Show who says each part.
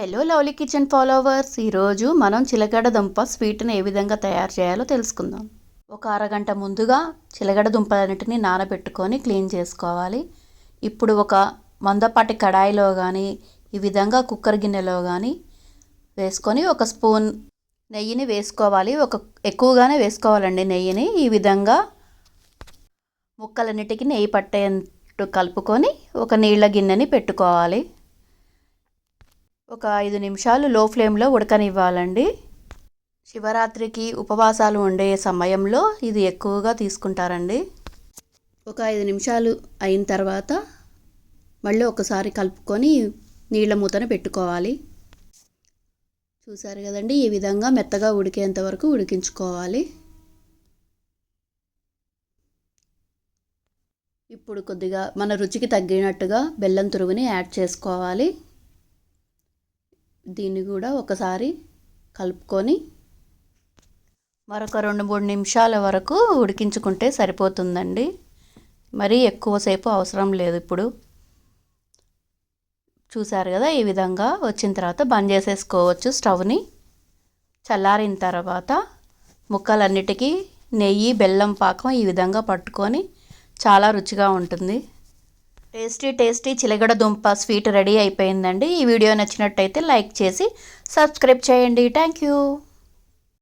Speaker 1: Hello lovely kitchen followers, ఈరోజు మనం చిలకడ దుంప స్వీట్ని ఏ విధంగా తయారు చేయాలో తెలుసుకుందాం. ఒక అరగంట ముందుగా చిలకడ దుంపలన్నిటిని నానబెట్టుకొని క్లీన్ చేసుకోవాలి. ఇప్పుడు ఒక మందపాటి కడాయిలో కానీ ఈ విధంగా కుక్కర్ గిన్నెలో కానీ వేసుకొని ఒక స్పూన్ నెయ్యిని వేసుకోవాలి. ఎక్కువగానే వేసుకోవాలండి నెయ్యిని. ఈ విధంగా ముక్కలన్నిటికీ నెయ్యి పట్టేట్టు కలుపుకొని ఒక నీళ్ళ గిన్నెని పెట్టుకోవాలి. ఒక 5 నిమిషాలు లో ఫ్లేమ్లో ఉడకనివ్వాలండి. శివరాత్రికి ఉపవాసాలు ఉండే సమయంలో ఇది ఎక్కువగా తీసుకుంటారండి. ఒక 5 నిమిషాలు అయిన తర్వాత మళ్ళీ ఒకసారి కలుపుకొని నీళ్ళ మూతను పెట్టుకోవాలి. చూసారు కదండి, ఈ విధంగా మెత్తగా ఉడికేంత వరకు ఉడికించుకోవాలి. ఇప్పుడు కొద్దిగా మన రుచికి తగ్గినట్టుగా బెల్లం తురుగుని యాడ్ చేసుకోవాలి. దీన్ని కూడా ఒకసారి కలుపుకొని మరొక 2-3 నిమిషాల వరకు ఉడికించుకుంటే సరిపోతుందండి. మరీ ఎక్కువసేపు అవసరం లేదు. ఇప్పుడు చూసారు కదా, ఈ విధంగా వచ్చిన తర్వాత బంద్ చేసేసుకోవచ్చు స్టవ్ని. చల్లారిన తర్వాత ముక్కలన్నిటికీ నెయ్యి బెల్లం పాకం ఈ విధంగా పట్టుకొని చాలా రుచిగా ఉంటుంది. టేస్టీ చిలకడ దుంప స్వీట్ రెడీ అయిపోయిందండి. ఈ వీడియో నచ్చినట్టయితే లైక్ చేసి సబ్స్క్రైబ్ చేయండి. Thank you.